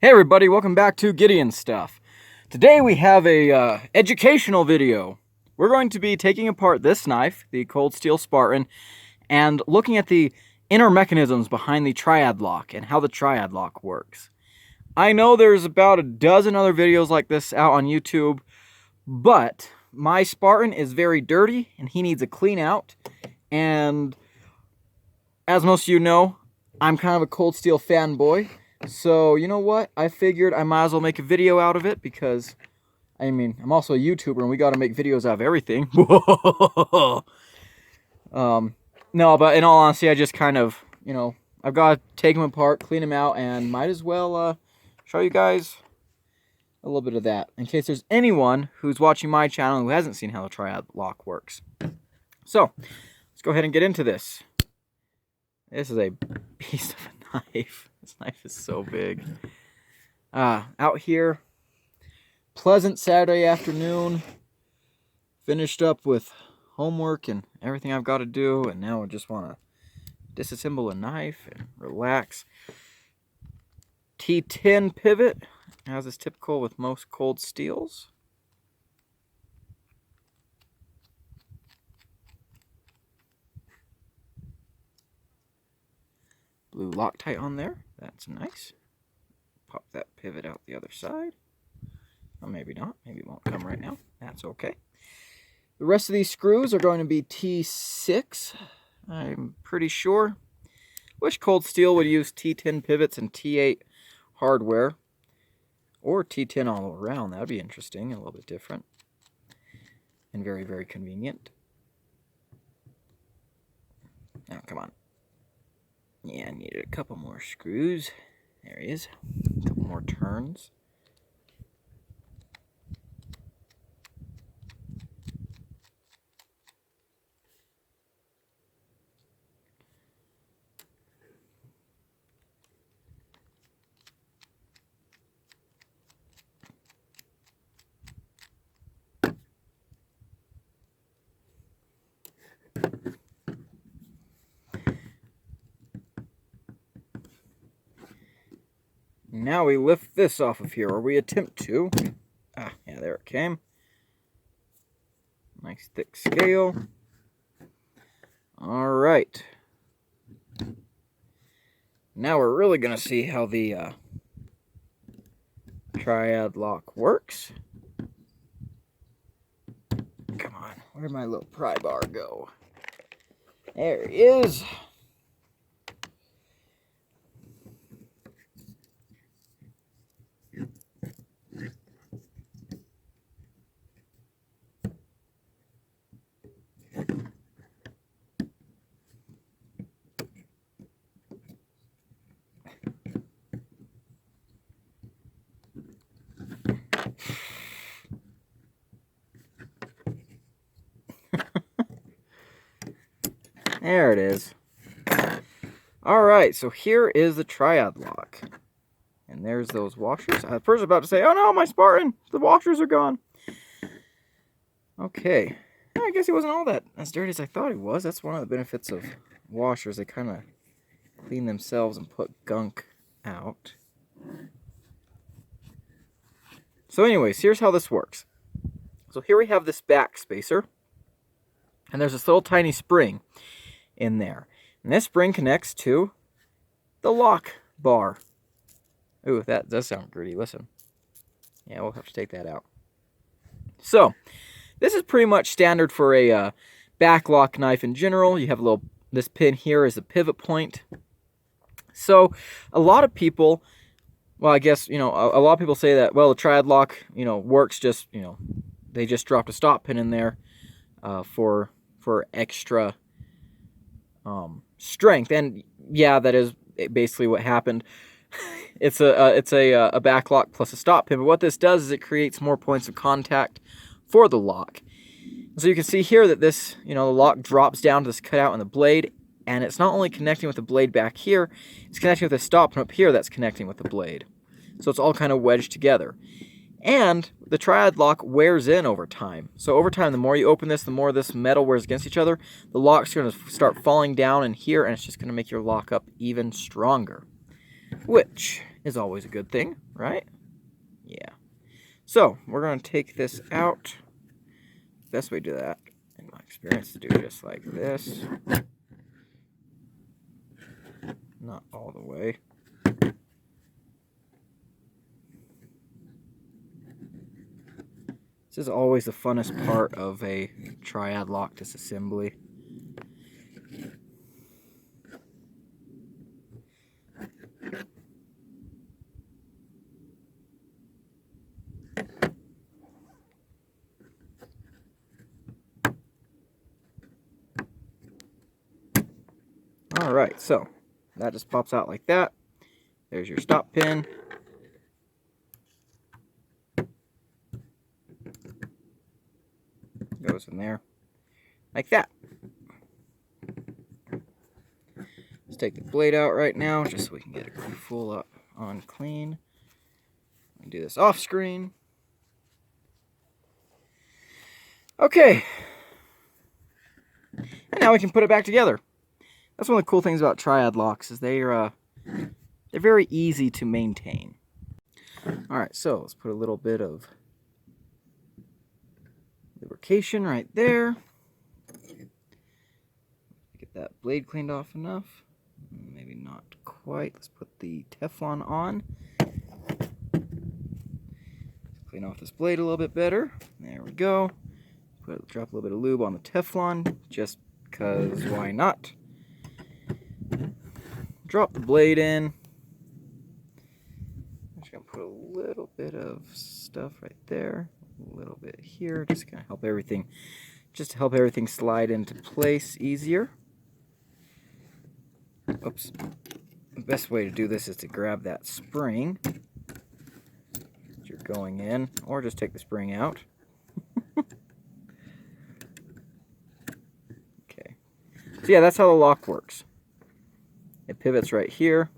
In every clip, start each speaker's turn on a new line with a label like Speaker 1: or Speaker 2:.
Speaker 1: Hey everybody, welcome back to Gideon Stuff. Today we have a educational video. We're going to be taking apart this knife, the Cold Steel Spartan, and looking at the inner mechanisms behind the Triad-LOOOOOOOOOK and how the Triad-LOOOOOOOOOK works. I know there's about a dozen other videos like this out on YouTube, but my Spartan is very dirty and he needs a clean out. And as most of you know, I'm kind of a Cold Steel fanboy. So, you know what? I figured I might as well make a video out of it because, I mean, I'm also a YouTuber and we got to make videos out of everything. No, but in all honesty, I just kind of, I've got to take them apart, clean them out, and might as well show you guys a little bit of that in case there's anyone who's watching my channel who hasn't seen how the Triad-LOOOOOOOOK works. So, let's go ahead and get into this. This is a beast of a knife. This knife is so big. Out here, pleasant Saturday afternoon. Finished up with homework and everything I've got to do, and now I just want to disassemble a knife and relax. T10 pivot, as is typical with most cold steels. Blue Loctite on there. That's nice. Pop that pivot out the other side. Or maybe not. Maybe it won't come right now. That's okay. The rest of these screws are going to be T6. I'm pretty sure. Wish Cold Steel would use T10 pivots and T8 hardware. Or T10 all around. That would be interesting. A little bit different. And very, very convenient. Now, come on. Yeah, I needed a couple more screws. There he is. A couple more turns. Now we lift this off of here, or we attempt to. Yeah, there it came. Nice thick scale. Alright. Now we're really going to see how the Triad-LOOOOOOOK works. Come on, where'd my little pry bar go? There he is. There it is. Alright, so here is the Triad-LOOOOOOOK. And there's those washers. I was first about to say, oh no, my Spartan! The washers are gone. Okay. I guess he wasn't all that as dirty as I thought he was. That's one of the benefits of washers. They kind of clean themselves and put gunk out. So anyways, here's how this works. So here we have this back spacer. And there's this little tiny spring in there. And this spring connects to the lock bar. Ooh, that does sound gritty. Listen. Yeah, we'll have to take that out. So, this is pretty much standard for a back lock knife in general. You have a little, this pin here is a pivot point. So, a lot of people, well, I guess, a lot of people say that, well, the Triad-LOOOOOOOK, works just, they just dropped a stop pin in there for extra strength. And yeah, that is basically what happened. It's a back lock plus a stop pin, but what this does is it creates more points of contact for the lock. So you can see here that this, the lock drops down to this cutout in the blade, and it's not only connecting with the blade back here, it's connecting with a stop pin up here that's connecting with the blade. So it's all kind of wedged together. And the Triad-LOOOOOOK wears in over time. So over time, the more you open this, the more this metal wears against each other. The lock's going to start falling down in here, and it's just going to make your lock up even stronger. which is always a good thing, right? Yeah. So we're going to take this out. Best way to do that, in my experience, to do just like this. Not all the way. This is always the funnest part of a triad lock disassembly. Alright, so that just pops out like that. There's your stop pin. Goes in there like that. Let's take the blade out right now just so we can get it full up on clean. And do this off screen. Okay. And now we can put it back together. That's one of the cool things about triad locks is they're very easy to maintain. Alright, so let's put a little bit of lubrication right there. Get that blade cleaned off enough. Maybe not quite. Let's put the Teflon on. Clean off this blade a little bit better. There we go. Drop a little bit of lube on the Teflon, just because why not? Drop the blade in. I'm just going to put a little bit of stuff right there. A little bit here, just to help everything slide into place easier. Oops. The best way to do this is to grab that spring that you're going in, or just take the spring out. Okay. So yeah, that's how the lock works. It pivots right here.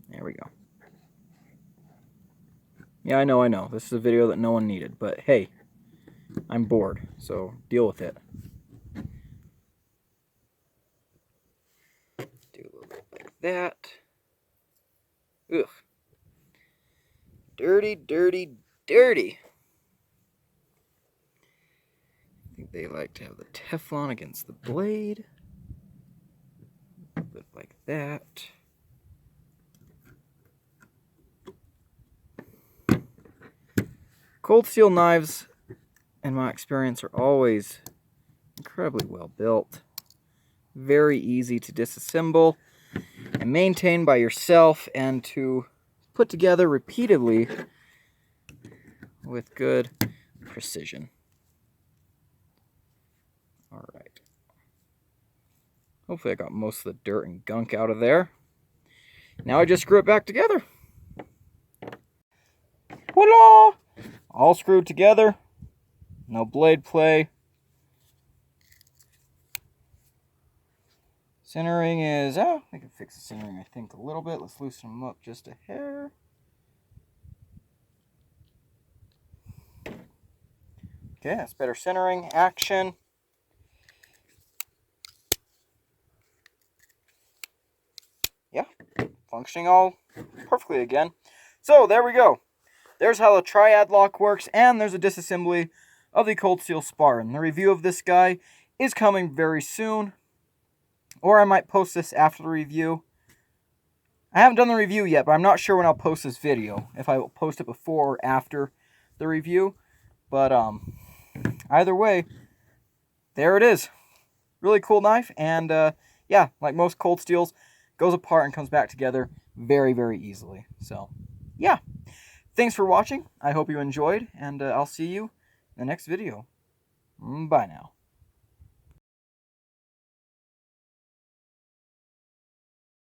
Speaker 1: There we go. Yeah, I know. This is a video that no one needed, but hey, I'm bored, so deal with it. Do a little bit like that. Ugh. Dirty, dirty, dirty. I think they like to have the Teflon against the blade. A little bit like that. Cold steel knives, in my experience, are always incredibly well built. Very easy to disassemble and maintain by yourself and to put together repeatedly with good precision. Alright. Hopefully I got most of the dirt and gunk out of there. Now I just screw it back together. Voila! All screwed together. No blade play. Centering is, I can fix the centering, I think, a little bit. Let's loosen them up just a hair. Okay, that's better centering, action. Yeah, functioning all perfectly again. So, there we go. There's how the triad lock works, and there's a disassembly of the cold steel spar. And the review of this guy is coming very soon. Or I might post this after the review. I haven't done the review yet, but I'm not sure when I'll post this video. If I will post it before or after the review. But either way, there it is. Really cool knife. And yeah, like most cold steels, goes apart and comes back together very, very easily. So yeah. Thanks for watching. I hope you enjoyed, and I'll see you in the next video. Bye now.